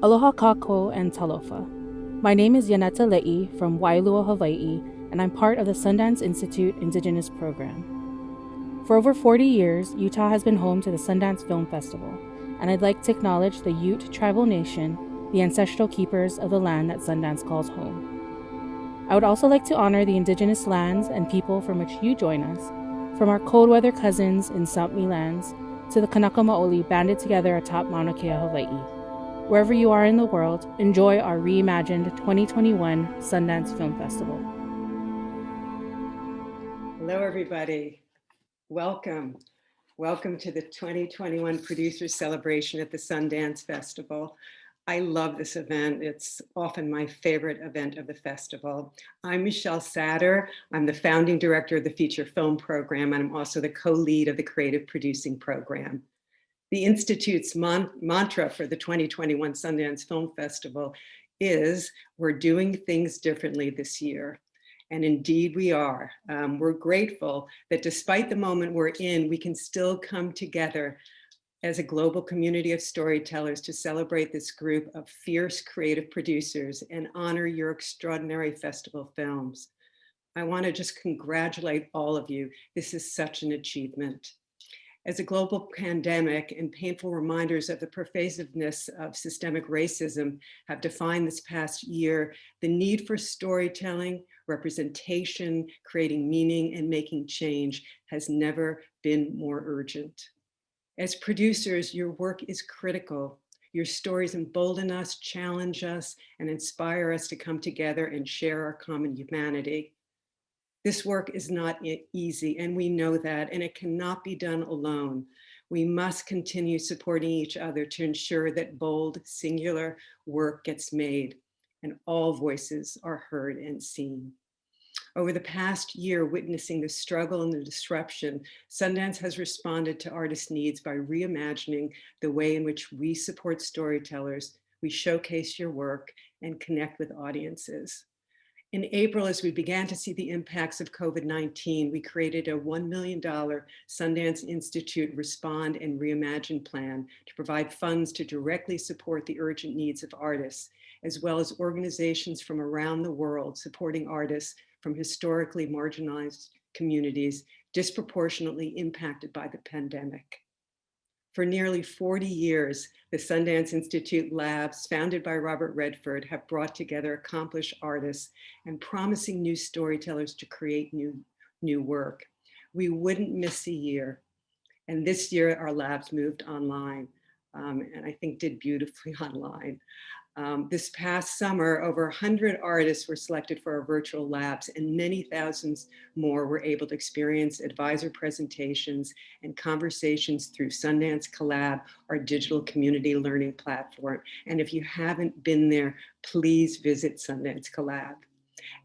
Aloha kako and talofa. My name is Yaneta Le'i from Wailua, Hawaii, and I'm part of the Sundance Institute Indigenous Program. For over 40 years, Utah has been home to the Sundance Film Festival, and I'd like to acknowledge the Ute tribal nation, the ancestral keepers of the land that Sundance calls home. I would also like to honor the indigenous lands and people from which you join us, from our cold weather cousins in Sapmi lands to the Kanaka Maoli banded together atop Mauna Kea, Hawaii. Wherever you are in the world, enjoy our reimagined 2021 Sundance Film Festival. Hello, everybody. Welcome. Welcome to the 2021 Producers Celebration at the Sundance Festival. I love this event. It's often my favorite event of the festival. I'm Michelle Satter. I'm the founding director of the Feature Film Program, and I'm also the co-lead of the Creative Producing Program. The Institute's mantra for the 2021 Sundance Film Festival is, we're doing things differently this year. And indeed we are. We're grateful that despite the moment we're in, we can still come together as a global community of storytellers to celebrate this group of fierce creative producers and honor your extraordinary festival films. I want to just congratulate all of you. This is such an achievement. As a global pandemic and painful reminders of the pervasiveness of systemic racism have defined this past year, the need for storytelling, representation, creating meaning, and making change has never been more urgent. As producers, your work is critical. Your stories embolden us, challenge us, and inspire us to come together and share our common humanity. This work is not easy, and we know that, and it cannot be done alone. We must continue supporting each other to ensure that bold, singular work gets made and all voices are heard and seen. Over the past year, witnessing the struggle and the disruption, Sundance has responded to artists' needs by reimagining the way in which we support storytellers, we showcase your work, and connect with audiences. In April, as we began to see the impacts of COVID-19, we created a $1 million Sundance Institute Respond and Reimagine plan to provide funds to directly support the urgent needs of artists, as well as organizations from around the world supporting artists from historically marginalized communities disproportionately impacted by the pandemic. For nearly 40 years, the Sundance Institute Labs, founded by Robert Redford, have brought together accomplished artists and promising new storytellers to create new work. We wouldn't miss a year. And this year, our labs moved online, and I think did beautifully online. This past summer, over 100 artists were selected for our virtual labs, and many thousands more were able to experience advisor presentations and conversations through Sundance Collab, our digital community learning platform. And if you haven't been there, please visit Sundance Collab.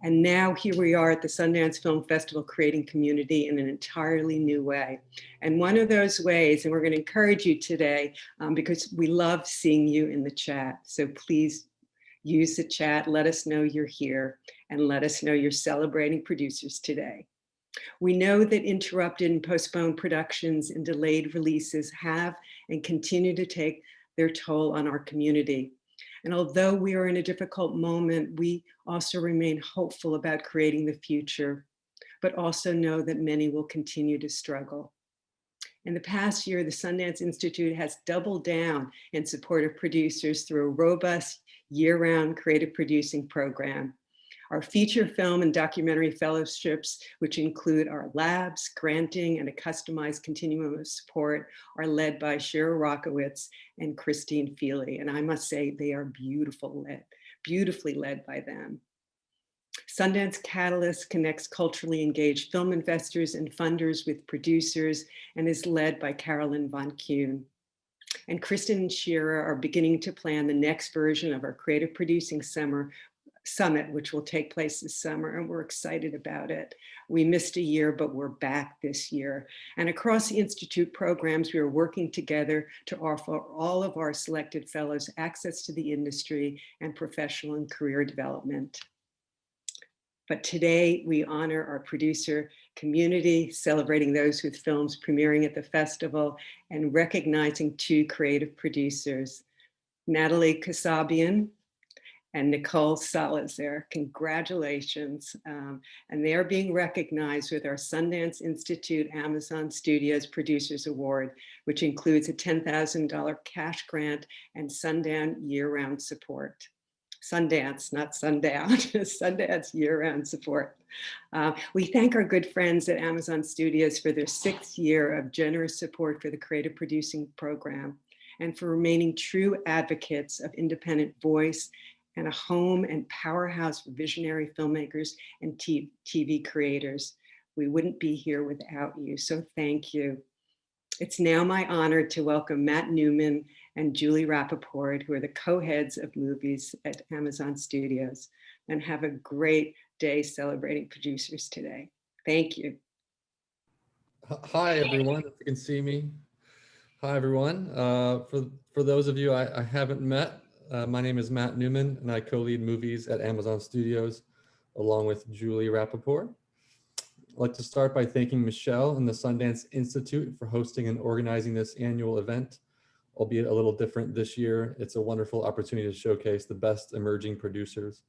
And now here we are at the Sundance Film Festival, creating community in an entirely new way. And one of those ways, and we're going to encourage you today, because we love seeing you in the chat. So please use the chat, let us know you're here, and let us know you're celebrating producers today. We know that interrupted and postponed productions and delayed releases have and continue to take their toll on our community. And although we are in a difficult moment, we also remain hopeful about creating the future, but also know that many will continue to struggle. In the past year, the Sundance Institute has doubled down in support of producers through a robust year-round creative producing program. Our feature film and documentary fellowships, which include our labs, granting, and a customized continuum of support, are led by Shira Rockowitz and Christine Feely. And I must say, they are beautifully led by them. Sundance Catalyst connects culturally engaged film investors and funders with producers and is led by Carolyn Von Kuhn. And Kristen and Shira are beginning to plan the next version of our Creative Producing Summit, which will take place this summer, and we're excited about it. We missed a year, but we're back this year. And across the Institute programs, we are working together to offer all of our selected fellows access to the industry and professional and career development. But today we honor our producer community, celebrating those with films premiering at the festival and recognizing two creative producers. Natalie Kasabian, and Nicole Salazar. Congratulations. And they are being recognized with our Sundance Institute Amazon Studios Producers Award, which includes a $10,000 cash grant and Sundance year-round support. Sundance, not sundown, Sundance year-round support. We thank our good friends at Amazon Studios for their 6th year of generous support for the creative producing program and for remaining true advocates of independent voice and a home and powerhouse for visionary filmmakers and TV creators. We wouldn't be here without you, so thank you. It's now my honor to welcome Matt Newman and Julie Rappaport, who are the co-heads of movies at Amazon Studios, and have a great day celebrating producers today. Thank you. Hi, everyone, if you can see me. Hi, everyone. For those of you I haven't met, my name is Matt Newman, and I co-lead movies at Amazon Studios, along with Julie Rappaport. I'd like to start by thanking Michelle and the Sundance Institute for hosting and organizing this annual event, albeit a little different this year. It's a wonderful opportunity to showcase the best emerging producers.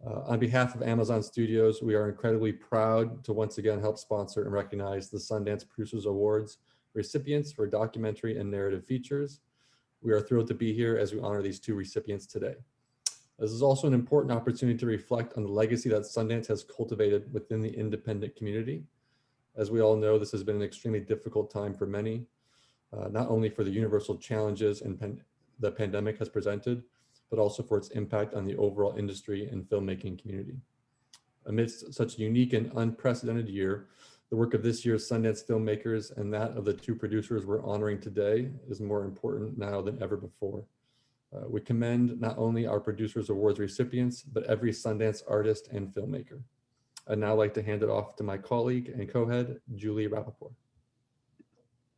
On behalf of Amazon Studios, we are incredibly proud to once again help sponsor and recognize the Sundance Producers Awards recipients for documentary and narrative features. We are thrilled to be here as we honor these 2 recipients today. This is also an important opportunity to reflect on the legacy that Sundance has cultivated within the independent community. As we all know, this has been an extremely difficult time for many, not only for the universal challenges the pandemic has presented, but also for its impact on the overall industry and filmmaking community. Amidst such a unique and unprecedented year, the work of this year's Sundance filmmakers and that of the 2 producers we're honoring today is more important now than ever before. We commend not only our Producers Awards recipients, but every Sundance artist and filmmaker. I'd now like to hand it off to my colleague and co-head, Julie Rappaport.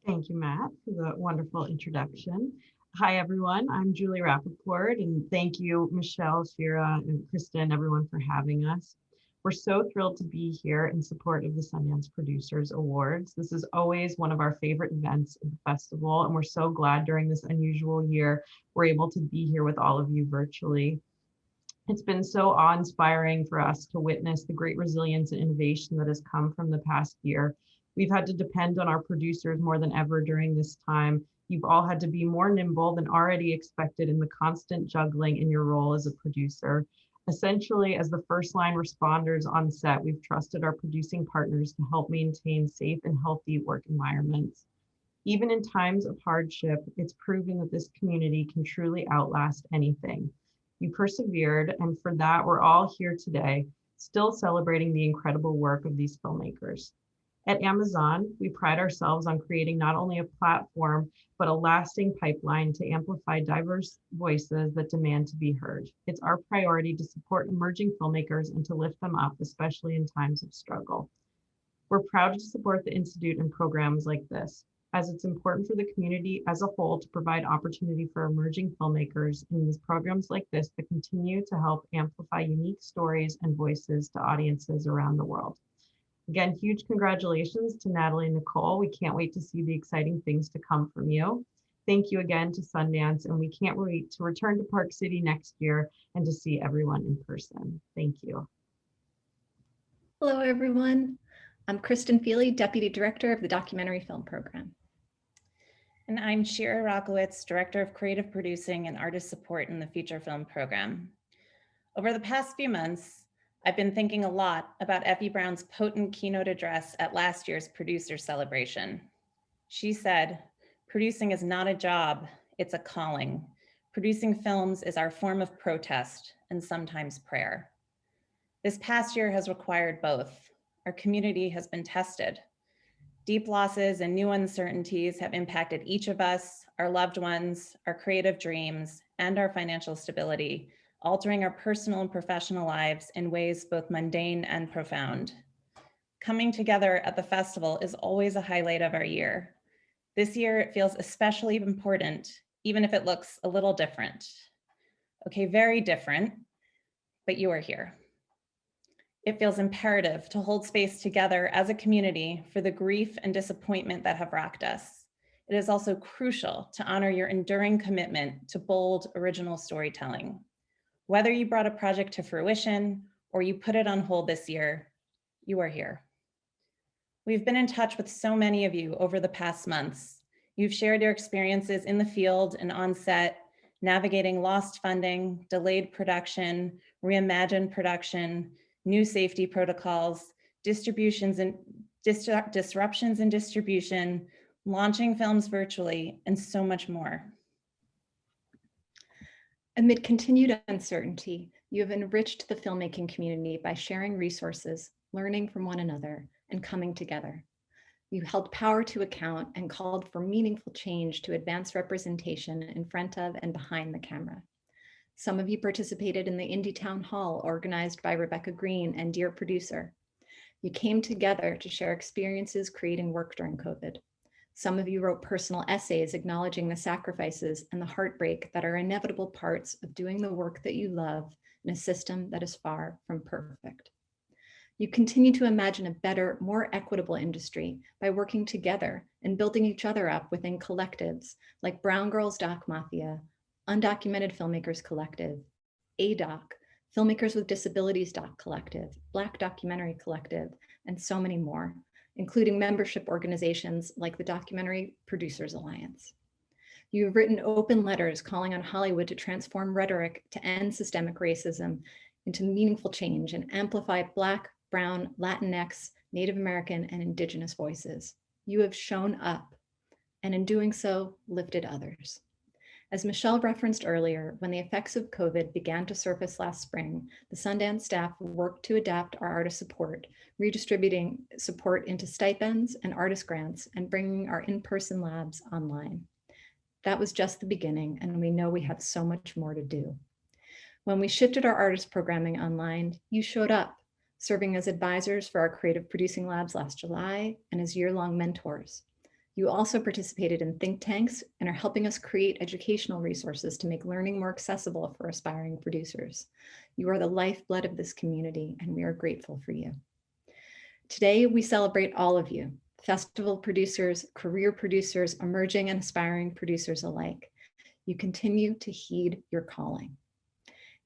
Thank you, Matt, for the wonderful introduction. Hi, everyone. I'm Julie Rappaport, and thank you, Michelle, Shira, and Krista, and everyone for having us. We're so thrilled to be here in support of the Sundance Producers Awards. This is always one of our favorite events of the festival, and we're so glad during this unusual year we're able to be here with all of you virtually. It's been so awe-inspiring for us to witness the great resilience and innovation that has come from the past year. We've had to depend on our producers more than ever during this time. You've all had to be more nimble than already expected in the constant juggling in your role as a producer. Essentially, as the first line responders on set, we've trusted our producing partners to help maintain safe and healthy work environments. Even in times of hardship, it's proven that this community can truly outlast anything. You persevered, and for that, we're all here today, still celebrating the incredible work of these filmmakers. At Amazon, we pride ourselves on creating not only a platform, but a lasting pipeline to amplify diverse voices that demand to be heard. It's our priority to support emerging filmmakers and to lift them up, especially in times of struggle. We're proud to support the Institute and programs like this, as it's important for the community as a whole to provide opportunity for emerging filmmakers in these programs like this that continue to help amplify unique stories and voices to audiences around the world. Again, huge congratulations to Natalie and Nicole. We can't wait to see the exciting things to come from you. Thank you again to Sundance, and we can't wait to return to Park City next year and to see everyone in person. Thank you. Hello, everyone. I'm Kristen Feely, Deputy Director of the Documentary Film Program. And I'm Shira Rockowitz, Director of Creative Producing and Artist Support in the Feature Film Program. Over the past few months, I've been thinking a lot about Effie Brown's potent keynote address at last year's producer celebration. She said, "Producing is not a job, it's a calling. Producing films is our form of protest and sometimes prayer." This past year has required both. Our community has been tested. Deep losses and new uncertainties have impacted each of us, our loved ones, our creative dreams, and our financial stability, altering our personal and professional lives in ways both mundane and profound. Coming together at the festival is always a highlight of our year. This year, it feels especially important, even if it looks a little different. Okay, very different, but you are here. It feels imperative to hold space together as a community for the grief and disappointment that have racked us. it is also crucial to honor your enduring commitment to bold, original storytelling. Whether you brought a project to fruition or you put it on hold this year, you are here. We've been in touch with so many of you over the past months. You've shared your experiences in the field and on set, navigating lost funding, delayed production, reimagined production, new safety protocols, disruptions in distribution, launching films virtually, and so much more. Amid continued uncertainty, you have enriched the filmmaking community by sharing resources, learning from one another, and coming together. You held power to account and called for meaningful change to advance representation in front of and behind the camera. Some of you participated in the Indie Town Hall organized by Rebecca Green and Dear Producer. You came together to share experiences creating work during COVID. Some of you wrote personal essays acknowledging the sacrifices and the heartbreak that are inevitable parts of doing the work that you love in a system that is far from perfect. You continue to imagine a better, more equitable industry by working together and building each other up within collectives like Brown Girls Doc Mafia, Undocumented Filmmakers Collective, ADOC, Filmmakers with Disabilities Doc Collective, Black Documentary Collective, and so many more, including membership organizations like the Documentary Producers Alliance. You have written open letters calling on Hollywood to transform rhetoric to end systemic racism into meaningful change and amplify Black, Brown, Latinx, Native American, and Indigenous voices. You have shown up, and in doing so, lifted others. As Michelle referenced earlier, when the effects of COVID began to surface last spring, the Sundance staff worked to adapt our artist support, redistributing support into stipends and artist grants, and bringing our in-person labs online. That was just the beginning, and we know we have so much more to do. When we shifted our artist programming online, you showed up, serving as advisors for our creative producing labs last July and as year-long mentors. You also participated in think tanks and are helping us create educational resources to make learning more accessible for aspiring producers. You are the lifeblood of this community, and we are grateful for you. Today, we celebrate all of you, festival producers, career producers, emerging and aspiring producers alike. You continue to heed your calling.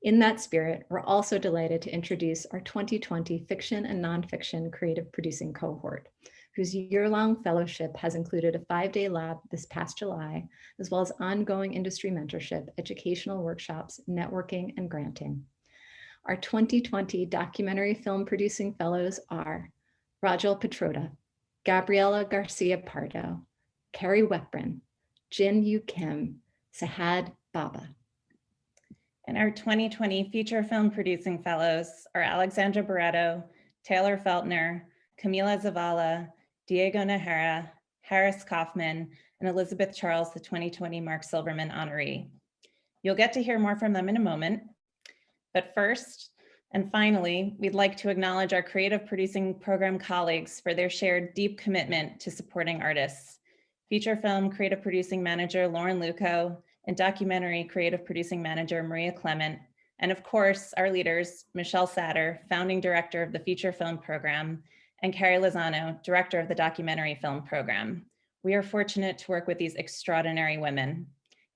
In that spirit, we're also delighted to introduce our 2020 fiction and nonfiction creative producing cohort, whose year-long fellowship has included a 5-day lab this past July, as well as ongoing industry mentorship, educational workshops, networking, and granting. Our 2020 documentary film producing fellows are Rajal Petroda, Gabriela Garcia Pardo, Carrie Weprin, Jin Yu Kim, Sahad Baba. And our 2020 feature film producing fellows are Alexandra Barreto, Taylor Feltner, Camila Zavala, Diego Najera, Harris Kaufman, and Elizabeth Charles, the 2020 Mark Silverman honoree. You'll get to hear more from them in a moment. But first, and finally, we'd like to acknowledge our creative producing program colleagues for their shared deep commitment to supporting artists. Feature film creative producing manager Lauren Luco, and documentary creative producing manager Maria Clement, and of course, our leaders, Michelle Satter, founding director of the feature film program, and Carrie Lozano, director of the documentary film program. We are fortunate to work with these extraordinary women.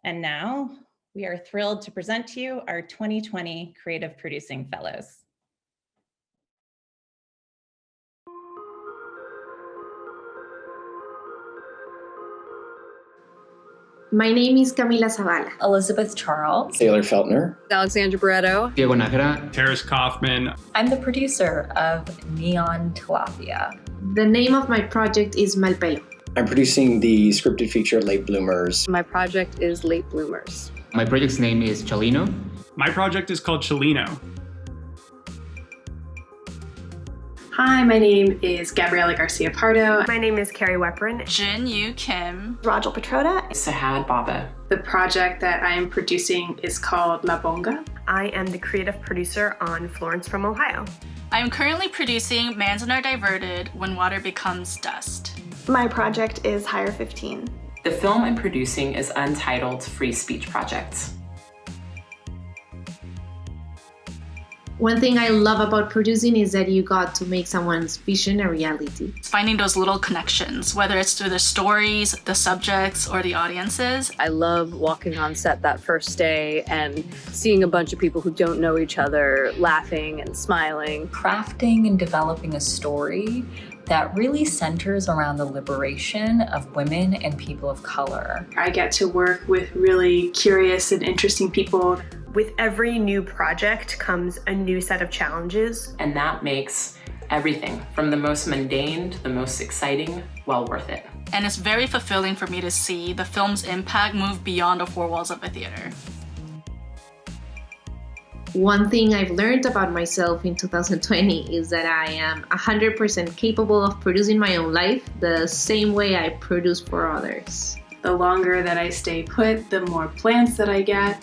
And now, we are thrilled to present to you our 2020 Creative Producing Fellows. My name is Camila Zavala. Elizabeth Charles. Taylor Feltner. Alexandra Barreto. Diego Najera. Harris Kaufman. I'm the producer of Neon Tilapia. The name of my project is Malpelo. I'm producing the scripted feature Late Bloomers. My project is Late Bloomers. My project's name is Chalino. My project is called Chalino. Hi, my name is Gabriela Garcia Pardo. My name is Carrie Weprin. Jin Yu Kim. Rajal Petroda. Sahad Baba. The project that I am producing is called La Bonga. I am the creative producer on Florence from Ohio. I am currently producing Manzanar Diverted, When Water Becomes Dust. My project is Higher 15. The film I'm producing is Untitled Free Speech Project. One thing I love about producing is that you got to make someone's vision a reality. Finding those little connections, whether it's through the stories, the subjects, or the audiences. I love walking on set that first day and seeing a bunch of people who don't know each other laughing and smiling. Crafting and developing a story that really centers around the liberation of women and people of color. I get to work with really curious and interesting people. With every new project comes a new set of challenges. And that makes everything from the most mundane to the most exciting well worth it. And it's very fulfilling for me to see the film's impact move beyond the four walls of a theater. One thing I've learned about myself in 2020 is that I am 100% capable of producing my own life the same way I produce for others. The longer that I stay put, the more plants that I get,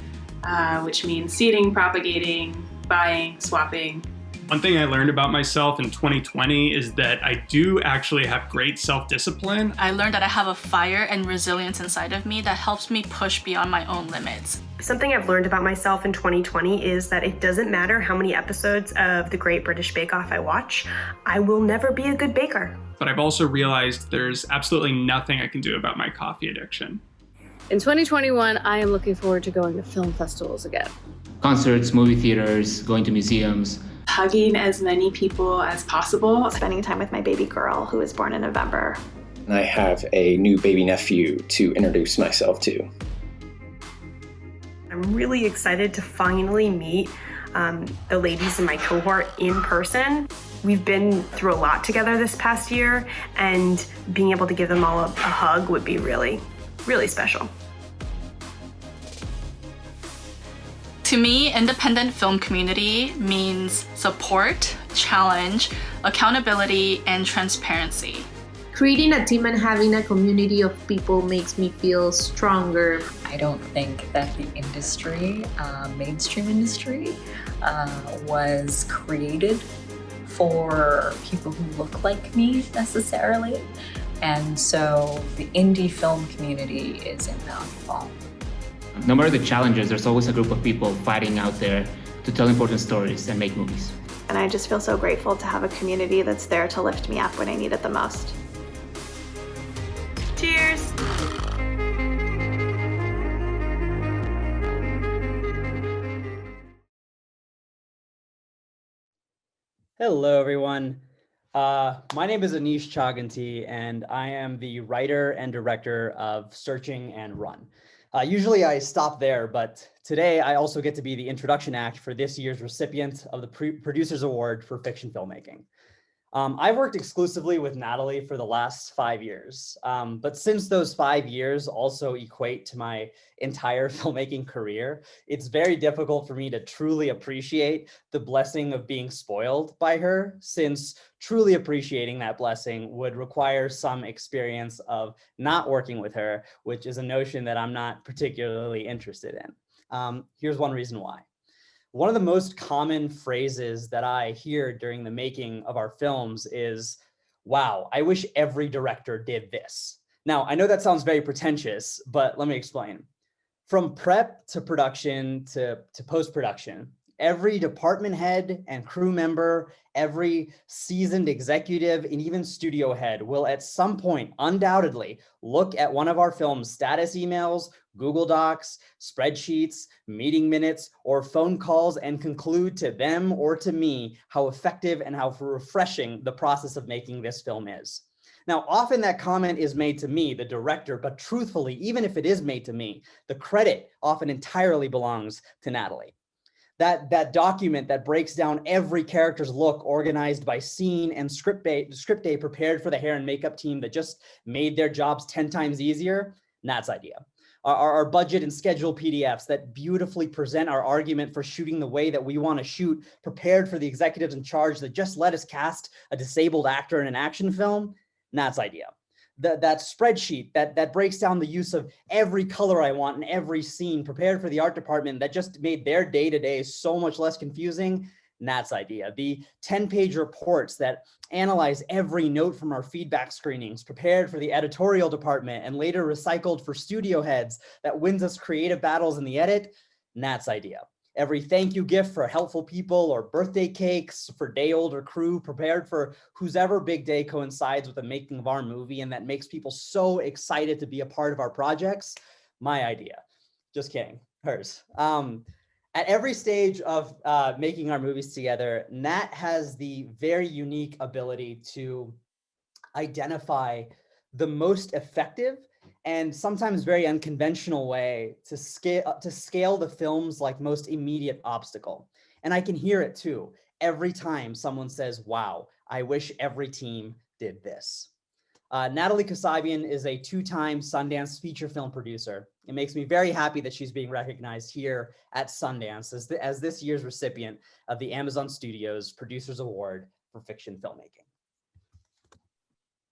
which means seeding, propagating, buying, swapping. One thing I learned about myself in 2020 is that I do actually have great self-discipline. I learned that I have a fire and resilience inside of me that helps me push beyond my own limits. Something I've learned about myself in 2020 is that it doesn't matter how many episodes of The Great British Bake Off I watch, I will never be a good baker. But I've also realized there's absolutely nothing I can do about my coffee addiction. In 2021, I am looking forward to going to film festivals again. Concerts, movie theaters, going to museums. Hugging as many people as possible. Spending time with my baby girl who was born in November. And I have a new baby nephew to introduce myself to. I'm really excited to finally meet the ladies in my cohort in person. We've been through a lot together this past year, and being able to give them all a hug would be really, really special. To me, independent film community means support, challenge, accountability, and transparency. Creating a team and having a community of people makes me feel stronger. I don't think that the industry, mainstream industry, was created for people who look like me necessarily. And so the indie film community is invaluable. No matter the challenges, there's always a group of people fighting out there to tell important stories and make movies. And I just feel so grateful to have a community that's there to lift me up when I need it the most. Cheers! Hello, everyone. My name is Anish Chaganty, and I am the writer and director of Searching and Run. Usually I stop there, but today I also get to be the introduction act for this year's recipient of the Producers Award for Fiction Filmmaking. I've worked exclusively with Natalie for the last 5 years, but since those 5 years also equate to my entire filmmaking career, it's very difficult for me to truly appreciate the blessing of being spoiled by her, since truly appreciating that blessing would require some experience of not working with her, which is a notion that I'm not particularly interested in. Here's one reason why. One of the most common phrases that I hear during the making of our films is, wow, I wish every director did this. Now, I know that sounds very pretentious, but let me explain. From prep to production to post-production, every department head and crew member, every seasoned executive, and even studio head will at some point undoubtedly look at one of our film's status emails, Google Docs, spreadsheets, meeting minutes, or phone calls and conclude to them or to me how effective and how refreshing the process of making this film is. Now, often that comment is made to me, the director, but truthfully, even if it is made to me, the credit often entirely belongs to Natalie. That document that breaks down every character's look, organized by scene and script day prepared for the hair and makeup team that just made their jobs 10 times easier, Nat's idea. Our budget and schedule PDFs that beautifully present our argument for shooting the way that we want to shoot, prepared for the executives in charge that just let us cast a disabled actor in an action film, Nat's idea. That spreadsheet that breaks down the use of every color I want in every scene, prepared for the art department that just made their day-to-day so much less confusing, Nat's idea. The 10-page reports that analyze every note from our feedback screenings, prepared for the editorial department and later recycled for studio heads that wins us creative battles in the edit, Nat's idea. every thank you gift for helpful people or birthday cakes for day older crew prepared for whose ever big day coincides with the making of our movie and that makes people so excited to be a part of our projects. My idea. Just kidding, hers. At every stage of making our movies together, Nat has the very unique ability to identify the most effective and sometimes very unconventional way to scale the film's like most immediate obstacle. And I can hear it too every time someone says, wow, I wish every team did this. Natalie Kasabian is a two-time Sundance feature film producer. It makes me very happy that she's being recognized here at Sundance as this year's recipient of the Amazon Studios Producers Award for Fiction Filmmaking.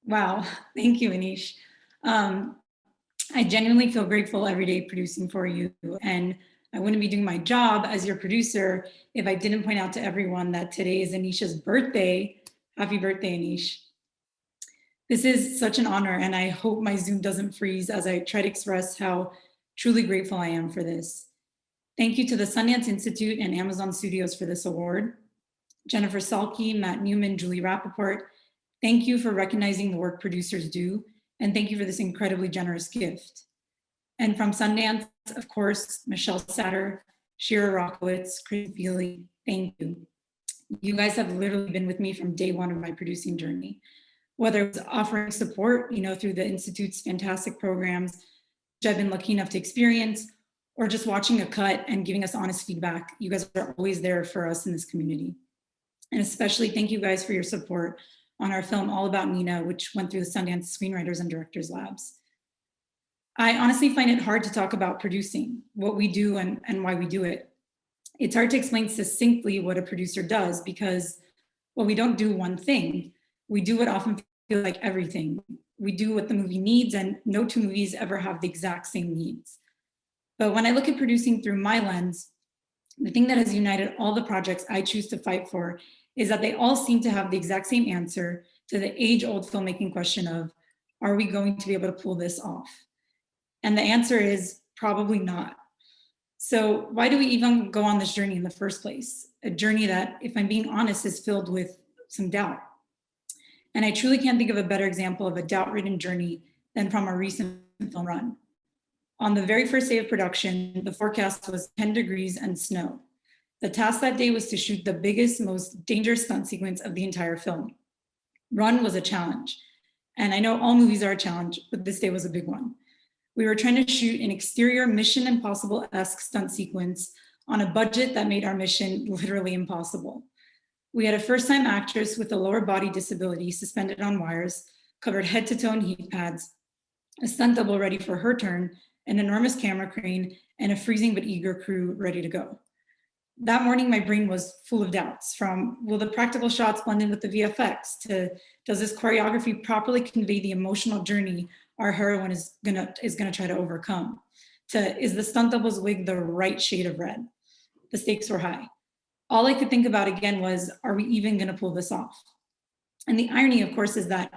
Wow, thank you, Anish. I genuinely feel grateful every day producing for you, and I wouldn't be doing my job as your producer if I didn't point out to everyone that today is Anish's birthday. Happy birthday, Anish. This is such an honor, and I hope my Zoom doesn't freeze as I try to express how truly grateful I am for this. Thank you to the Sundance Institute and Amazon Studios for this award. Jennifer Salke, Matt Newman, Julie Rappaport, thank you for recognizing the work producers do, and thank you for this incredibly generous gift. And from Sundance, of course, Michelle Satter, Shira Rockowitz, Chris Feely, thank you. You guys have literally been with me from day one of my producing journey. Whether it was offering support, through the Institute's fantastic programs, which I've been lucky enough to experience, or just watching a cut and giving us honest feedback, you guys are always there for us in this community. And especially thank you guys for your support on our film All About Nina, which went through the Sundance Screenwriters and Directors Labs. I honestly find it hard to talk about producing, what we do and why we do it. It's hard to explain succinctly what a producer does because, well, we don't do one thing. We do what often feels like everything. We do what the movie needs, and no two movies ever have the exact same needs. But when I look at producing through my lens, the thing that has united all the projects I choose to fight for is that they all seem to have the exact same answer to the age-old filmmaking question of, are we going to be able to pull this off? And the answer is probably not. So why do we even go on this journey in the first place? A journey that, if I'm being honest, is filled with some doubt. And I truly can't think of a better example of a doubt-ridden journey than from our recent film run. On the very first day of production, the forecast was 10 degrees and snow. The task that day was to shoot the biggest, most dangerous stunt sequence of the entire film. Run was a challenge. And I know all movies are a challenge, but this day was a big one. We were trying to shoot an exterior Mission Impossible-esque stunt sequence on a budget that made our mission literally impossible. We had a first-time actress with a lower body disability suspended on wires, covered head to toe in heat pads, a stunt double ready for her turn, an enormous camera crane, and a freezing but eager crew ready to go. That morning, my brain was full of doubts, from will the practical shots blend in with the VFX, to does this choreography properly convey the emotional journey our heroine is gonna try to overcome, to is the stunt double's wig the right shade of red? The stakes were high. All I could think about again was, are we even gonna pull this off? And the irony, of course, is that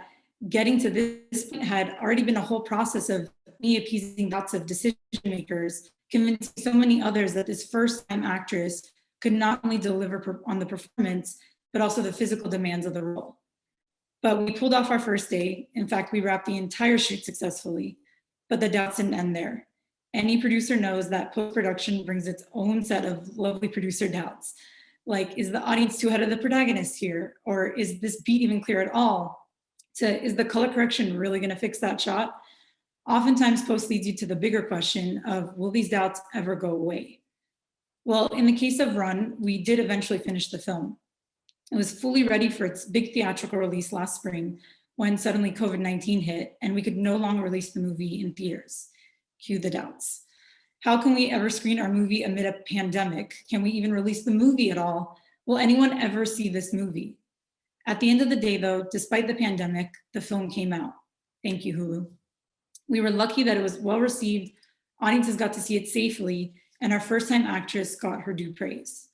getting to this point had already been a whole process of me appeasing lots of decision makers, convincing so many others that this first-time actress could not only deliver on the performance, but also the physical demands of the role. But we pulled off our first day. In fact, we wrapped the entire shoot successfully, but the doubts didn't end there. Any producer knows that post-production brings its own set of lovely producer doubts. Like, is the audience too ahead of the protagonist here? Or is this beat even clear at all? Is the color correction really gonna fix that shot? Oftentimes post leads you to the bigger question of, will these doubts ever go away? Well, in the case of Run, we did eventually finish the film. It was fully ready for its big theatrical release last spring when suddenly COVID-19 hit and we could no longer release the movie in theaters. Cue the doubts. How can we ever screen our movie amid a pandemic? Can we even release the movie at all? Will anyone ever see this movie? At the end of the day though, despite the pandemic, the film came out. Thank you, Hulu. We were lucky that it was well received, audiences got to see it safely, and our first-time actress got her due praise.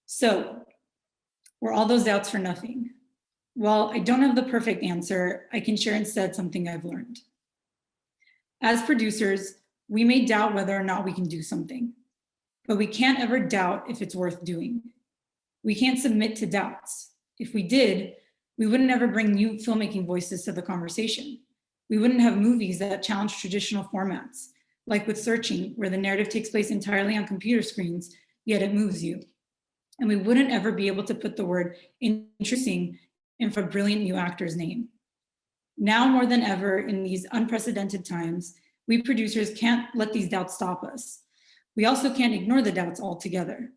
So, were all those doubts for nothing? Well, I don't have the perfect answer. I can share instead something I've learned. As producers, we may doubt whether or not we can do something. but we can't ever doubt if it's worth doing. We can't submit to doubts. If we did, we wouldn't ever bring new filmmaking voices to the conversation. We wouldn't have movies that challenge traditional formats, like with Searching, where the narrative takes place entirely on computer screens, yet it moves you. And we wouldn't ever be able to put the word interesting in for a brilliant new actor's name. Now more than ever in these unprecedented times, we producers can't let these doubts stop us. We also can't ignore the doubts altogether.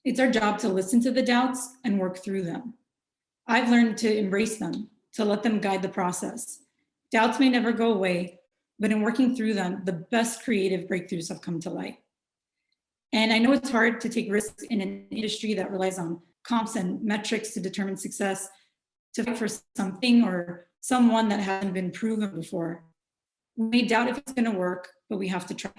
It's our job to listen to the doubts and work through them. I've learned to embrace them, to let them guide the process. Doubts may never go away, but in working through them, the best creative breakthroughs have come to light. And I know it's hard to take risks in an industry that relies on comps and metrics to determine success, to fight for something or someone that hasn't been proven before. We may doubt if it's going to work, but we have to try.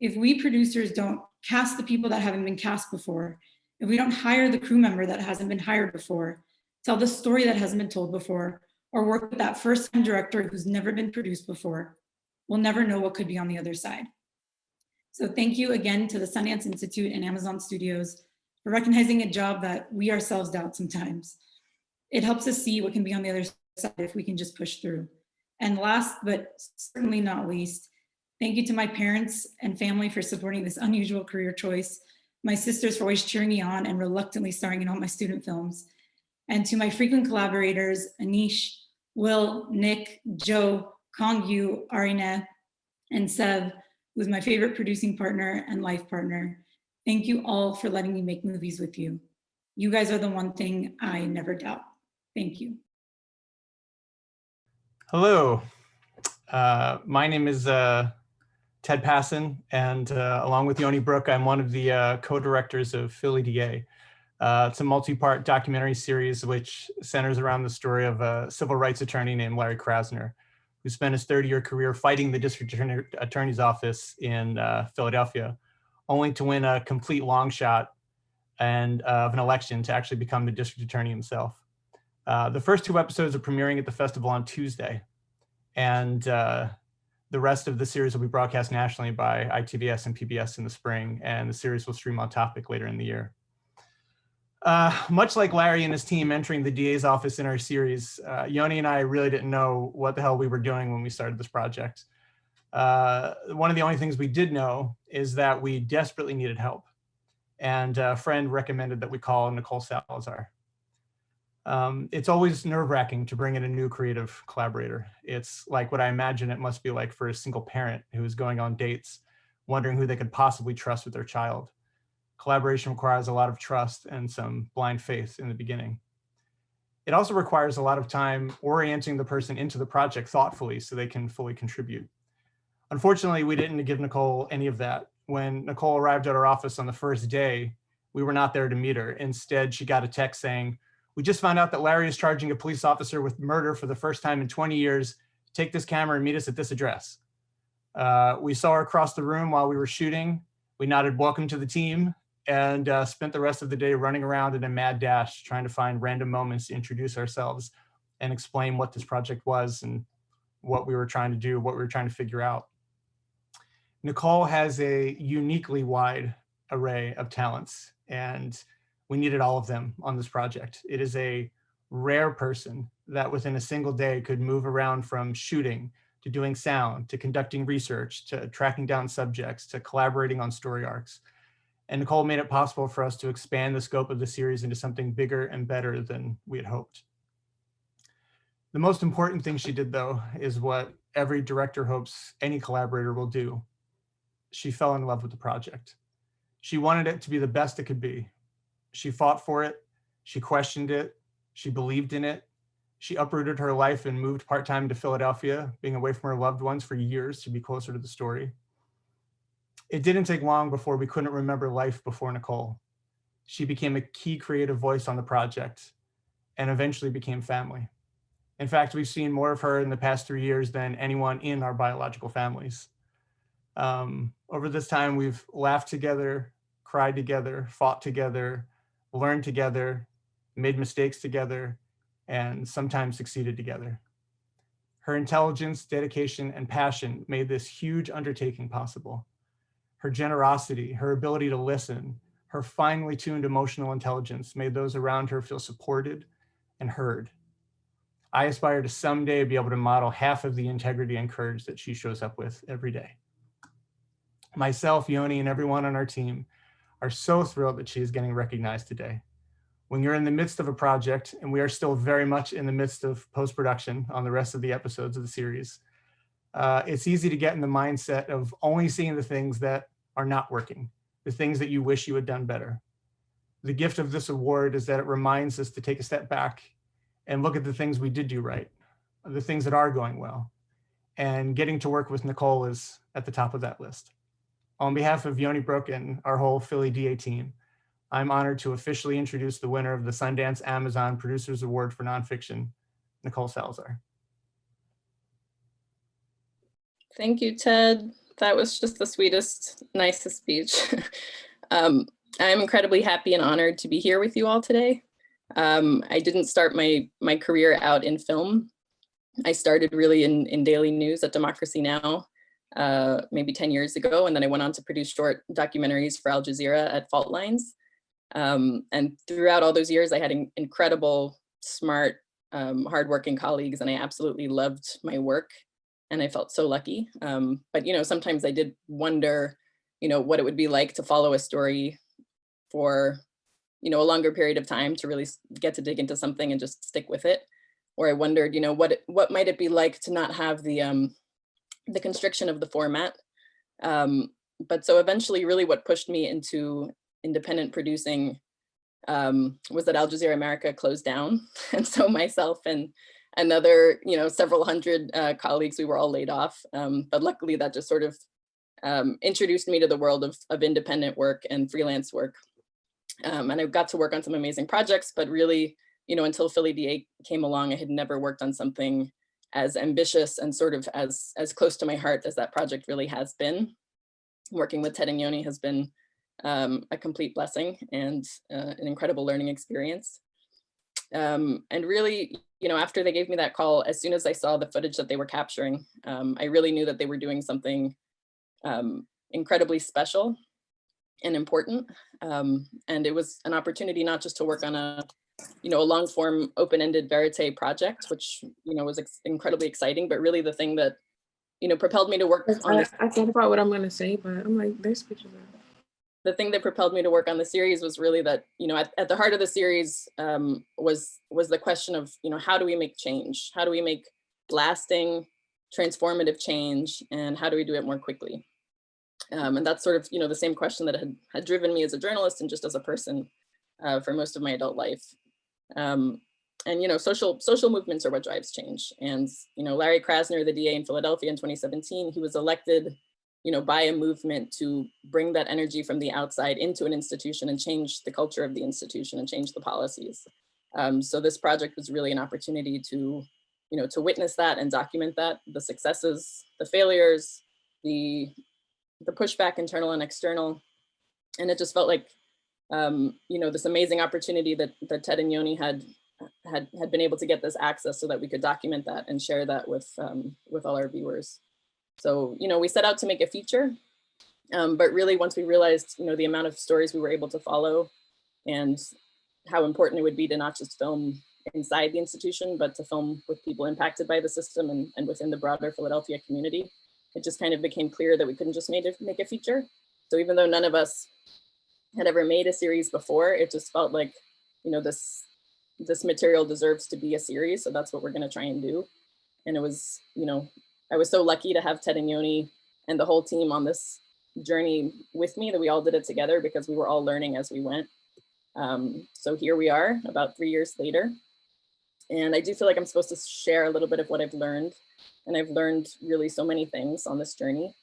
If we producers don't cast the people that haven't been cast before, if we don't hire the crew member that hasn't been hired before, tell the story that hasn't been told before, or work with that first-time director who's never been produced before, we'll never know what could be on the other side. So thank you again to the Sundance Institute and Amazon Studios for recognizing a job that we ourselves doubt sometimes. It helps us see what can be on the other side if we can just push through. And last, but certainly not least, thank you to my parents and family for supporting this unusual career choice, my sisters for always cheering me on and reluctantly starring in all my student films, and to my frequent collaborators, Anish, Will, Nick, Joe, Kongyu, Arina, and Sev, who's my favorite producing partner and life partner. Thank you all for letting me make movies with you. You guys are the one thing I never doubt. Thank you. Hello, my name is Ted Passon, and along with Yoni Brook, I'm one of the co-directors of Philly DA. It's a multi-part documentary series which centers around the story of a civil rights attorney named Larry Krasner, who spent his 30-year career fighting the district attorney's office in Philadelphia, only to win a complete long shot and of an election to actually become the district attorney himself. The first 2 episodes are premiering at the festival on Tuesday, and the rest of the series will be broadcast nationally by ITVS and PBS in the spring, and the series will stream on Topic later in the year. Much like Larry and his team entering the DA's office in our series, Yoni and I really didn't know what the hell we were doing when we started this project. One of the only things we did know is that we desperately needed help, and a friend recommended that we call Nicole Salazar. It's always nerve-wracking to bring in a new creative collaborator. It's like what I imagine it must be like for a single parent who is going on dates, wondering who they could possibly trust with their child. Collaboration requires a lot of trust and some blind faith in the beginning. It also requires a lot of time orienting the person into the project thoughtfully so they can fully contribute. Unfortunately, we didn't give Nicole any of that. When Nicole arrived at our office on the first day, we were not there to meet her. Instead, she got a text saying, "We just found out that Larry is charging a police officer with murder for the first time in 20 years. Take this camera and meet us at this address." We saw her across the room while we were shooting. We nodded welcome to the team and spent the rest of the day running around in a mad dash, trying to find random moments to introduce ourselves and explain what this project was and what we were trying to do, what we were trying to figure out. Nicole has a uniquely wide array of talents, and we needed all of them on this project. It is a rare person that within a single day could move around from shooting to doing sound, to conducting research, to tracking down subjects, to collaborating on story arcs. And Nicole made it possible for us to expand the scope of the series into something bigger and better than we had hoped. The most important thing she did, though, is what every director hopes any collaborator will do. She fell in love with the project. She wanted it to be the best it could be. She fought for it. She questioned it. She believed in it. She uprooted her life and moved part-time to Philadelphia, being away from her loved ones for years to be closer to the story. It didn't take long before we couldn't remember life before Nicole. She became a key creative voice on the project and eventually became family. In fact, we've seen more of her in the past 3 years than anyone in our biological families. Over this time, we've laughed together, cried together, fought together, learned together, made mistakes together, and sometimes succeeded together. Her intelligence, dedication, and passion made this huge undertaking possible. Her generosity, her ability to listen, her finely tuned emotional intelligence made those around her feel supported and heard. I aspire to someday be able to model half of the integrity and courage that she shows up with every day. Myself, Yoni, and everyone on our team are so thrilled that she is getting recognized today. When you're in the midst of a project, and we are still very much in the midst of post-production on the rest of the episodes of the series, it's easy to get in the mindset of only seeing the things that are not working, the things that you wish you had done better. The gift of this award is that it reminds us to take a step back and look at the things we did do right, the things that are going well. And getting to work with Nicole is at the top of that list. On behalf of Yoni Brook and our whole Philly DA team, I'm honored to officially introduce the winner of the Sundance Amazon Producers Award for Nonfiction, Nicole Salazar. Thank you, Ted. That was just the sweetest, nicest speech. I'm incredibly happy and honored to be here with you all today. I didn't start my career out in film. I started really in daily news at Democracy Now! Maybe 10 years ago, and then I went on to produce short documentaries for Al Jazeera at Fault Lines. And throughout all those years, I had incredible, smart, hardworking colleagues, and I absolutely loved my work, and I felt so lucky. But sometimes I did wonder, what it would be like to follow a story for, a longer period of time, to really get to dig into something and just stick with it. Or I wondered, what might it be like to not have the constriction of the format. But so eventually really what pushed me into independent producing was that Al Jazeera America closed down. And so myself and another, several hundred colleagues, we were all laid off. But luckily that just sort of introduced me to the world of independent work and freelance work. And I got to work on some amazing projects, but really, until Philly DA came along, I had never worked on something as ambitious and sort of as close to my heart as that project really has been. Working with Ted and Yoni has been a complete blessing and an incredible learning experience. And really, after they gave me that call, as soon as I saw the footage that they were capturing, I really knew that they were doing something incredibly special and important. And it was an opportunity not just to work on a long form, open-ended verite project, which, was incredibly exciting, but really the thing that, propelled me to work on this. I thought about what I'm going to say, but I'm like, there's pictures of it. The thing that propelled me to work on the series was really that, at the heart of the series was the question of, how do we make change? How do we make lasting, transformative change? And how do we do it more quickly? And that's sort of, the same question that had driven me as a journalist and just as a person for most of my adult life. And social movements are what drives change. And Larry Krasner, the DA in Philadelphia in 2017, he was elected by a movement to bring that energy from the outside into an institution and change the culture of the institution and change the policies. So this project was really an opportunity to witness that and document that, the successes, the failures, the pushback, internal and external. And it just felt like this amazing opportunity that Ted and Yoni had been able to get this access so that we could document that and share that with all our viewers. So, we set out to make a feature, but really once we realized, the amount of stories we were able to follow and how important it would be to not just film inside the institution, but to film with people impacted by the system and within the broader Philadelphia community, it just kind of became clear that we couldn't just make a feature. So even though none of us had ever made a series before, it just felt like, this material deserves to be a series. So that's what we're going to try and do. And it was, I was so lucky to have Ted and Yoni and the whole team on this journey with me, that we all did it together because we were all learning as we went. So here we are about 3 years later. And I do feel like I'm supposed to share a little bit of what I've learned. And I've learned really so many things on this journey.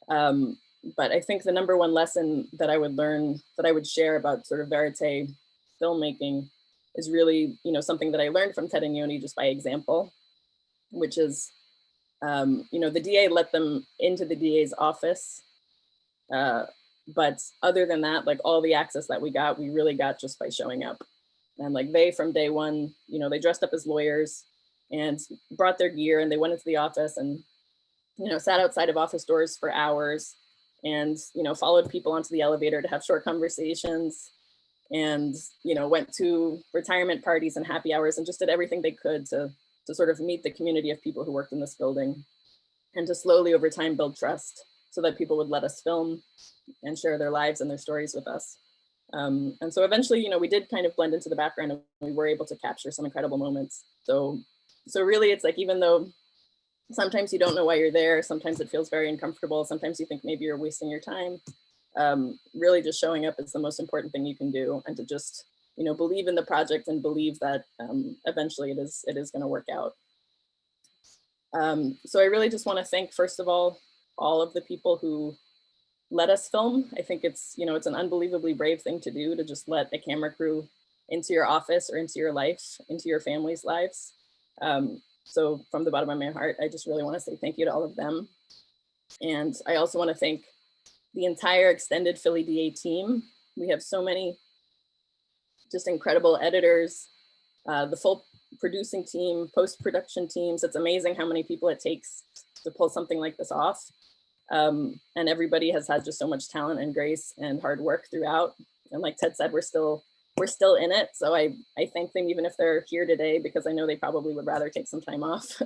But I think the number one lesson that I would learn, that I would share about sort of verite filmmaking is really, something that I learned from Ted and Yoni just by example, which is, the DA let them into the DA's office. But other than that, like all the access that we really got just by showing up. And like they, from day one, they dressed up as lawyers and brought their gear and they went into the office and, sat outside of office doors for hours and, you know, followed people onto the elevator to have short conversations, and, you know, went to retirement parties and happy hours and just did everything they could to sort of meet the community of people who worked in this building, and to slowly over time build trust so that people would let us film and share their lives and their stories with us. And so eventually, you know, we did kind of blend into the background and we were able to capture some incredible moments. So really it's like, even though sometimes you don't know why you're there, sometimes it feels very uncomfortable, sometimes you think maybe you're wasting your time, really just showing up is the most important thing you can do, and to just, you know, believe in the project and believe that eventually it is going to work out. So I really just want to thank, first of all of the people who let us film. I think it's, you know, it's an unbelievably brave thing to do, to just let a camera crew into your office or into your life, into your family's lives. So from the bottom of my heart, I just really want to say thank you to all of them. And I also want to thank the entire extended Philly DA team. We have so many just incredible editors, the full producing team, post-production teams. It's amazing how many people it takes to pull something like this off. And everybody has had just so much talent and grace and hard work throughout. And like Ted said, we're still in it. So I thank them, even if they're here today, because I know they probably would rather take some time off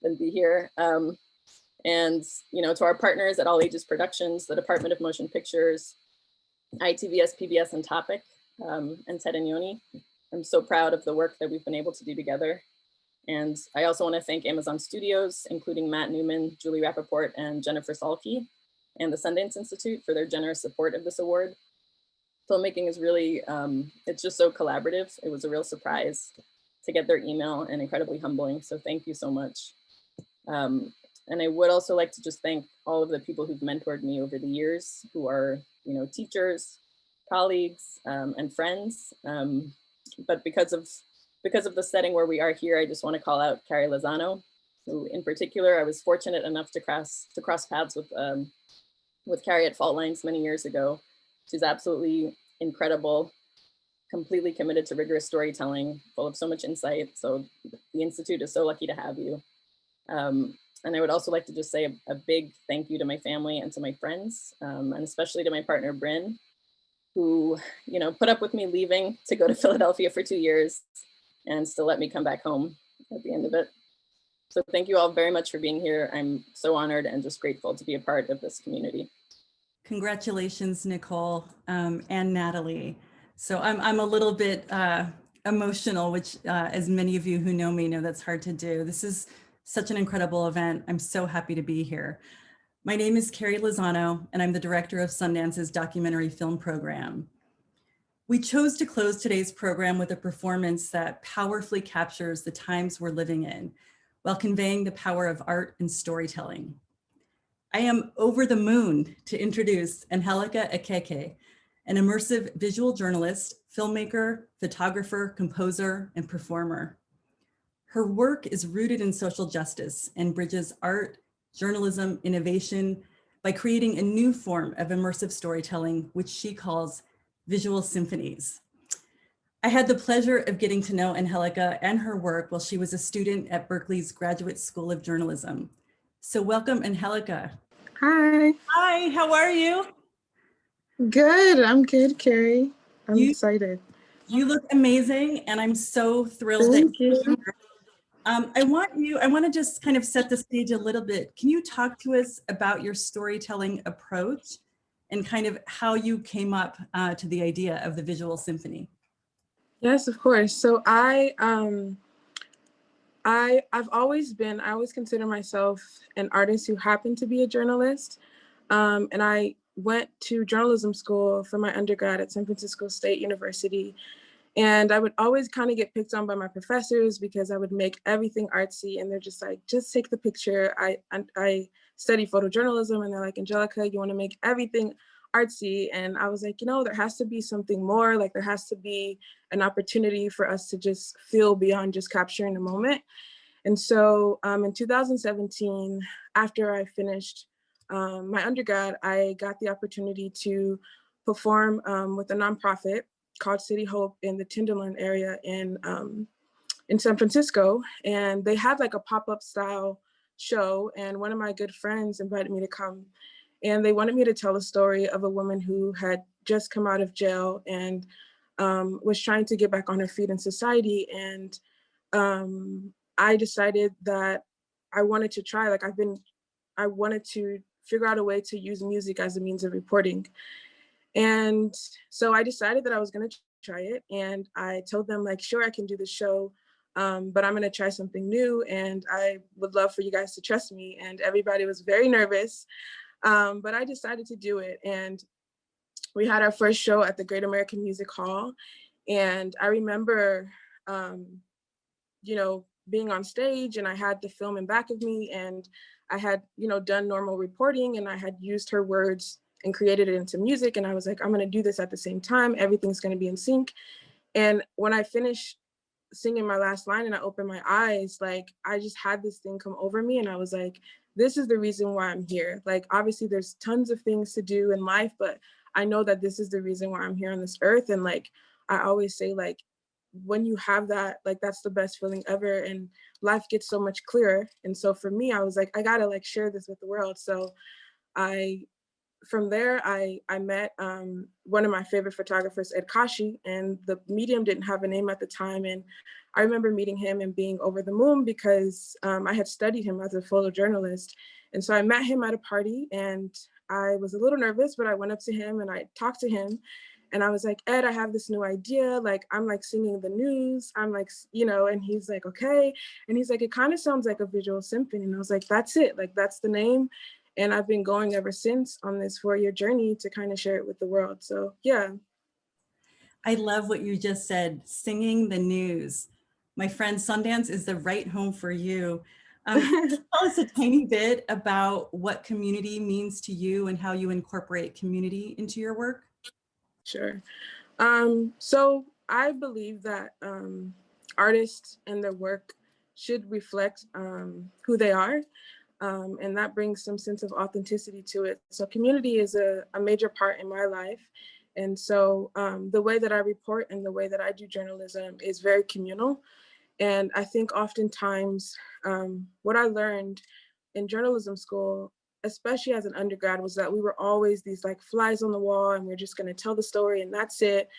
than be here. And, you know, to our partners at All Ages Productions, the Department of Motion Pictures, ITVS, PBS, and Topic, and Ted and Yoni. I'm so proud of the work that we've been able to do together. And I also want to thank Amazon Studios, including Matt Newman, Julie Rappaport, and Jennifer Salke, and the Sundance Institute for their generous support of this award. Filmmaking is really, it's just so collaborative. It was a real surprise to get their email, and incredibly humbling. So thank you so much. And I would also like to just thank all of the people who've mentored me over the years, who are, you know, teachers, colleagues, and friends. But because of the setting where we are here, I just want to call out Carrie Lozano, who in particular, I was fortunate enough to cross paths with Carrie at Fault Lines many years ago. She's absolutely incredible, completely committed to rigorous storytelling, full of so much insight. So the Institute is so lucky to have you. And I would also like to just say a big thank you to my family and to my friends, and especially to my partner, Bryn, who, you know, put up with me leaving to go to Philadelphia for 2 years and still let me come back home at the end of it. So thank you all very much for being here. I'm so honored and just grateful to be a part of this community. Congratulations, Nicole, and Natalie. So I'm a little bit emotional, which as many of you who know me know that's hard to do. This is such an incredible event. I'm so happy to be here. My name is Carrie Lozano, and I'm the director of Sundance's documentary film program. We chose to close today's program with a performance that powerfully captures the times we're living in, while conveying the power of art and storytelling. I am over the moon to introduce Angelica Akeke, an immersive visual journalist, filmmaker, photographer, composer, and performer. Her work is rooted in social justice and bridges art, journalism, innovation by creating a new form of immersive storytelling, which she calls visual symphonies. I had the pleasure of getting to know Angelica and her work while she was a student at Berkeley's Graduate School of Journalism. So welcome, Angelica. Hi. Hi, how are you? Good, I'm good, Carrie. I'm excited. You look amazing, and I'm so thrilled Thank that you're you. here. I want to just kind of set the stage a little bit. Can you talk to us about your storytelling approach and kind of how you came up to the idea of the visual symphony? Yes, of course. So I always consider myself an artist who happened to be a journalist. And I went to journalism school for my undergrad at San Francisco State University. And I would always kind of get picked on by my professors because I would make everything artsy, and they're just like, just take the picture. I study photojournalism, and they're like, Angelica, you want to make everything artsy? And I was like, you know, there has to be something more. Like, there has to be an opportunity for us to just feel beyond just capturing the moment. And so in 2017, after I finished my undergrad, I got the opportunity to perform with a nonprofit called City Hope in the Tenderloin area in San Francisco. And they had like a pop-up style show, and one of my good friends invited me to come And they wanted me to tell a story of a woman who had just come out of jail and was trying to get back on her feet in society. And I decided that I wanted to try, I wanted to figure out a way to use music as a means of reporting. And so I decided that I was going to try it. And I told them, like, sure, I can do the show, but I'm going to try something new. And I would love for you guys to trust me. And everybody was very nervous, but I decided to do it. And we had our first show at the Great American Music Hall. And I remember, you know, being on stage, and I had the film in back of me, and I had, you know, done normal reporting, and I had used her words and created it into music. And I was like, I'm going to do this at the same time. Everything's going to be in sync. And when I finished singing my last line and I opened my eyes, like, I just had this thing come over me, and I was like, this is the reason why I'm here. Like, obviously there's tons of things to do in life, but I know that this is the reason why I'm here on this earth. And like, I always say, like, when you have that, like, that's the best feeling ever, and life gets so much clearer. And so for me, I was like, I gotta like share this with the world. So from there, I met one of my favorite photographers, Ed Kashi, and the medium didn't have a name at the time. And I remember meeting him and being over the moon because I had studied him as a photojournalist. And so I met him at a party, and I was a little nervous, but I went up to him and I talked to him. And I was like, Ed, I have this new idea. Like, I'm like singing the news. I'm like, you know, and he's like, okay. And he's like, it kind of sounds like a visual symphony. And I was like, that's it. Like, that's the name. And I've been going ever since on this 4-year journey to kind of share it with the world. So, yeah. I love what you just said, singing the news. My friend, Sundance is the right home for you. Can you tell us a tiny bit about what community means to you and how you incorporate community into your work? Sure. So I believe that artists and their work should reflect who they are. And that brings some sense of authenticity to it. So community is a major part in my life. And so the way that I report and the way that I do journalism is very communal. And I think oftentimes what I learned in journalism school, especially as an undergrad, was that we were always these like flies on the wall, and we're just going to tell the story and that's it.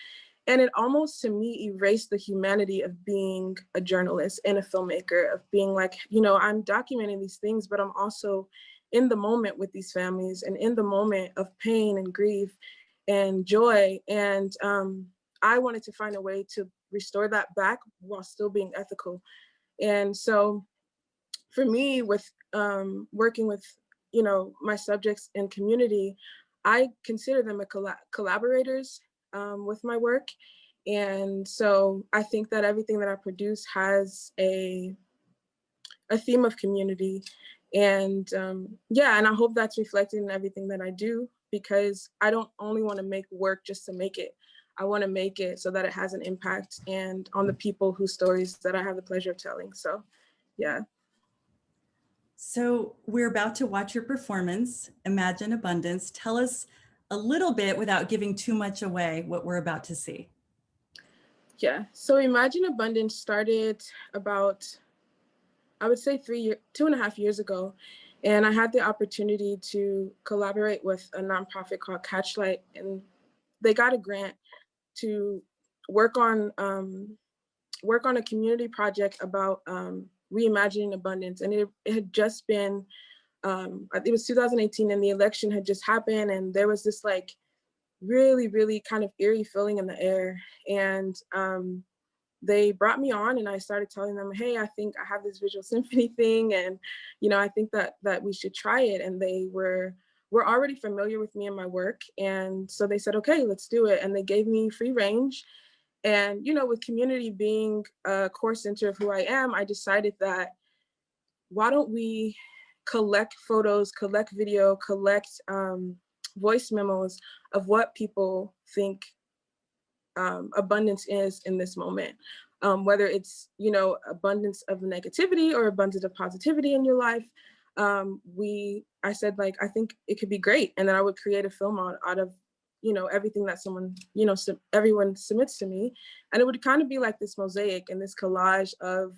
And it almost, to me, erased the humanity of being a journalist and a filmmaker, of being like, you know, I'm documenting these things, but I'm also in the moment with these families and in the moment of pain and grief and joy. And I wanted to find a way to restore that back while still being ethical. And so for me, with working with, you know, my subjects in community, I consider them collaborators with my work. And so I think that everything that I produce has a theme of community. And yeah, and I hope that's reflected in everything that I do, because I don't only want to make work just to make it. I want to make it so that it has an impact and on the people whose stories that I have the pleasure of telling. So yeah. So we're about to watch your performance, Imagine Abundance. Tell us a little bit, without giving too much away, what we're about to see. Yeah, so Imagine Abundance started about, I would say 2.5 years ago. And I had the opportunity to collaborate with a nonprofit called Catchlight, and they got a grant to work on a community project about reimagining abundance. And it had just been, it was 2018, and the election had just happened, and there was this like really, really kind of eerie feeling in the air. And they brought me on, and I started telling them, hey, I think I have this visual symphony thing, and you know, I think that we should try it. And they were already familiar with me and my work, and so they said, okay, let's do it. And they gave me free range. And you know, with community being a core center of who I am, I decided that why don't we collect photos, collect video, collect voice memos of what people think abundance is in this moment, whether it's, you know, abundance of negativity or abundance of positivity in your life. I said, like, I think it could be great, and then I would create a film out of, you know, everything that someone, you know, everyone submits to me, and it would kind of be like this mosaic and this collage of,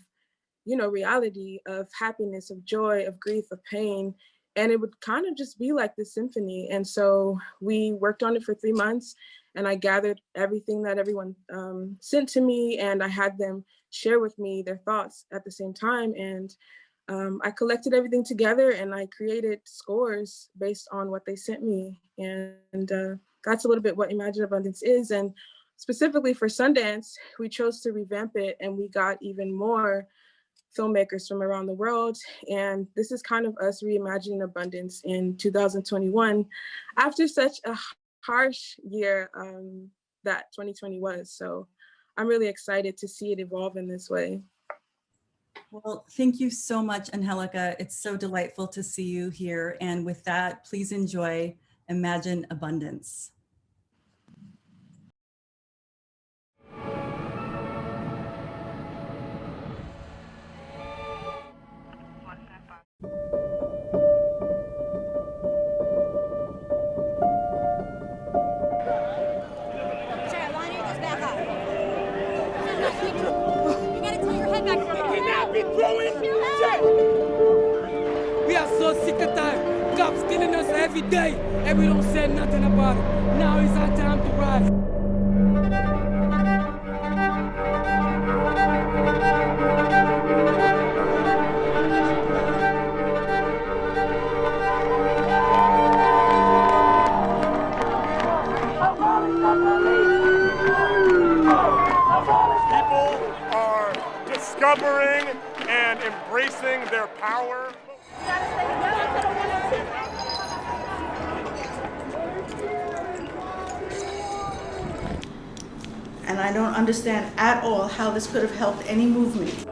you know, reality, of happiness, of joy, of grief, of pain. and it would kind of just be like this symphony. And so we worked on it for 3 months, and I gathered everything that everyone sent to me, and I had them share with me their thoughts at the same time. And I collected everything together, and I created scores based on what they sent me. And that's a little bit what Imagine Abundance is. And specifically for Sundance, we chose to revamp it, and we got even more filmmakers from around the world. And this is kind of us reimagining abundance in 2021 after such a harsh year that 2020 was. So I'm really excited to see it evolve in this way. Well, thank you so much, Angelica. It's so delightful to see you here. And with that, please enjoy Imagine Abundance. We are so sick of time. Cops killing us every day, and we don't say nothing about it. Now is our time to rise. People are discovering and embracing their power. And I don't understand at all how this could have helped any movement.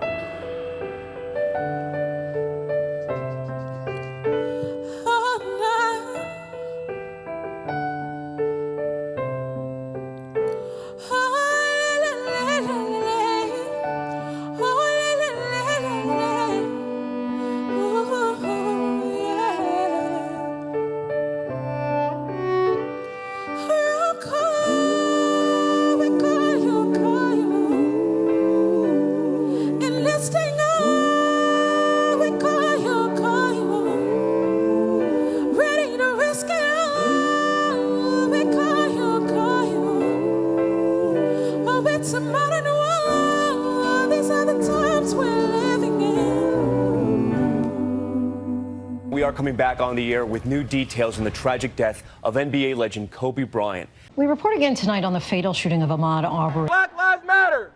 We are coming back on the air with new details on the tragic death of NBA legend Kobe Bryant. We report again tonight on the fatal shooting of Ahmaud Arbery. Black Lives Matter!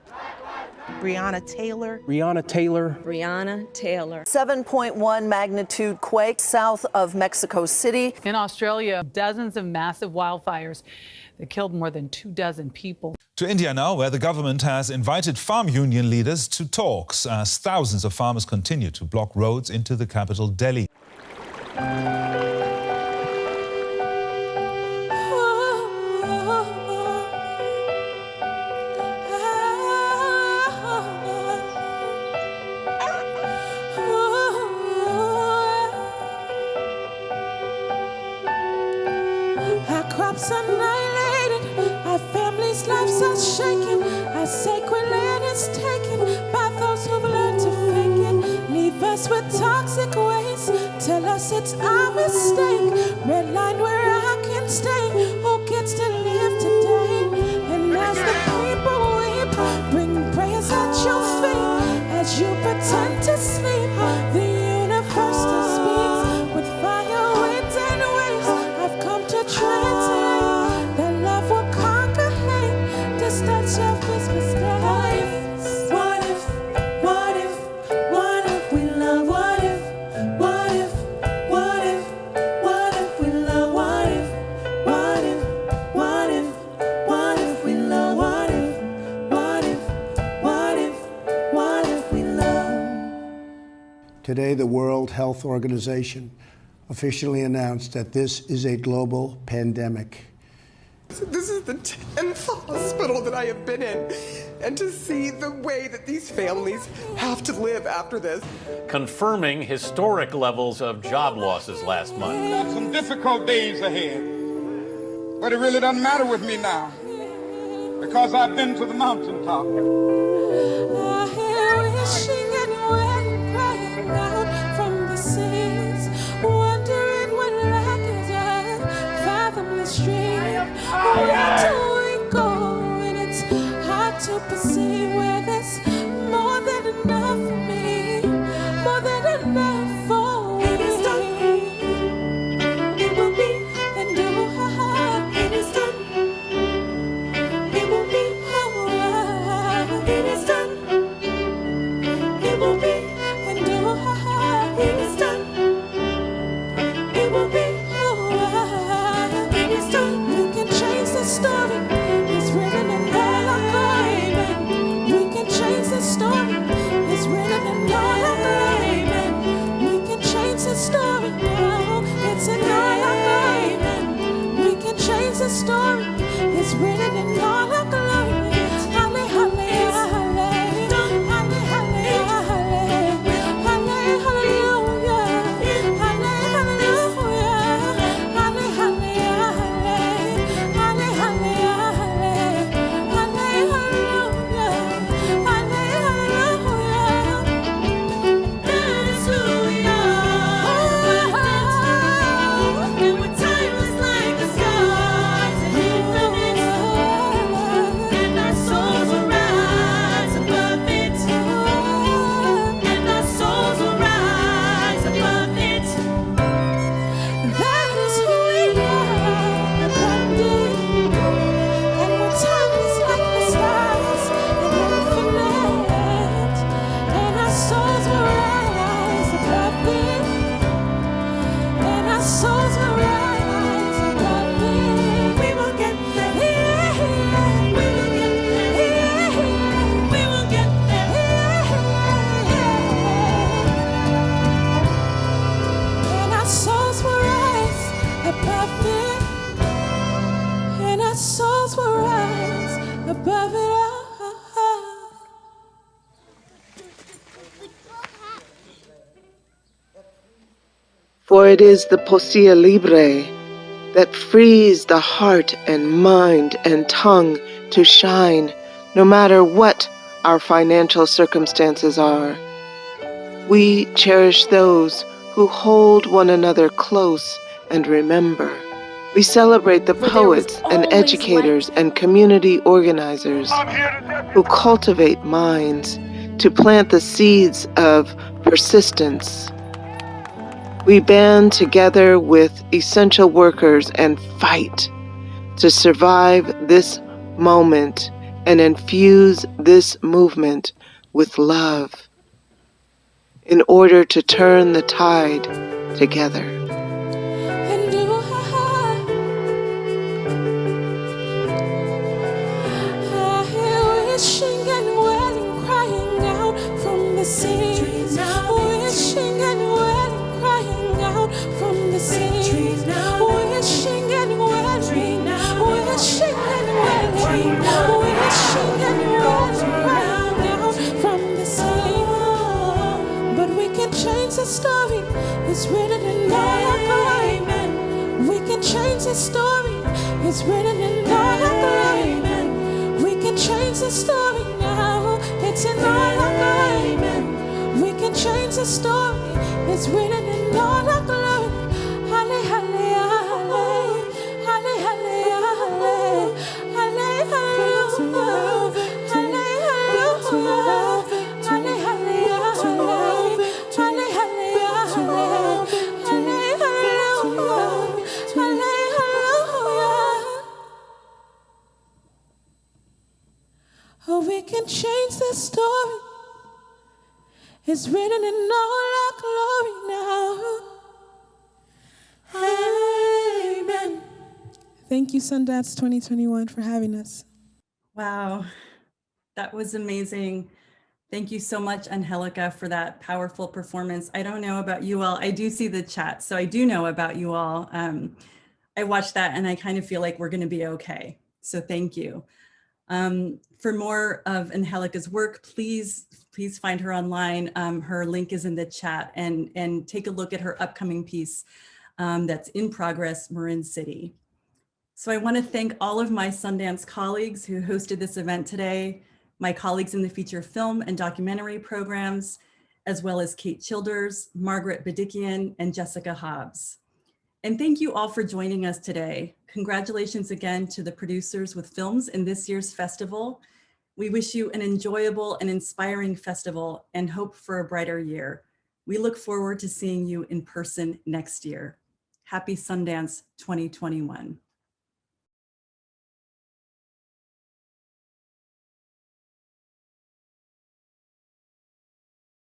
Breonna Taylor. Breonna Taylor. Breonna Taylor. 7.1 magnitude quake south of Mexico City. In Australia, dozens of massive wildfires that killed more than 24 people. To India now, where the government has invited farm union leaders to talks as thousands of farmers continue to block roads into the capital, Delhi. Our crops annihilated, our families' lives are shaken, our sacred land is taken by those who've learned to fake it. Leave us with toxic waste, tell us it's our mistake. Red line where I can stay, who gets to live today? And as the people weep, bring prayers at your feet, as you pretend to sleep, the universe still speaks with fire, winds, and waves. I've come to translate that love will conquer hate, distance selfish mistakes. What if we love? What if we love? What if we love? What if we love? Today, the World Health Organization officially announced that this is a global pandemic. This is the 10th hospital that I have been in, and to see the way that these families have to live after this. Confirming historic levels of job losses last month. Got some difficult days ahead, but it really doesn't matter with me now, because I've been to the mountaintop. I hear wishing and when crying out from the seas, wondering For it is the poesía libre that frees the heart and mind and tongue to shine, no matter what our financial circumstances are. We cherish those who hold one another close and remember. We celebrate the poets and educators and community organizers who cultivate minds to plant the seeds of persistence. We band together with essential workers and fight to survive this moment and infuse this movement with love in order to turn the tide together. Wishing and wailing, crying out from the sea. Wishing and wailing, crying out from the sea. Wishing and wailing, wishing and wailing, wishing and wailing, crying out from the sea. But we can change the story. It's written in our glory. We can change the story. It's written in our glory. We can change the story now. It's in all our glory. We can change the story. It's written in all our glory. Halle, halle, halle. Halle, halle, halle. Halle, hallelujah. Halle, hallelujah. Halle, hallelujah. Halle, hallelujah. Halle, hallelujah. Halle, hallelujah. Oh, we can change the story. It's written in all our glory now. Amen. Thank you, Sundance 2021, for having us. Wow, that was amazing. Thank you so much, Angelica, for that powerful performance. I don't know about you all. I do see the chat, so I do know about you all. I watched that and I kind of feel like we're going to be okay. So thank you. For more of Angelica's work, please find her online. Her link is in the chat, and take a look at her upcoming piece that's in progress, Marin City. So I want to thank all of my Sundance colleagues who hosted this event today, my colleagues in the feature film and documentary programs, as well as Kate Childers, Margaret Badikian, and Jessica Hobbs. And thank you all for joining us today. Congratulations again to the producers with films in this year's festival. We wish you an enjoyable and inspiring festival and hope for a brighter year. We look forward to seeing you in person next year. Happy Sundance 2021.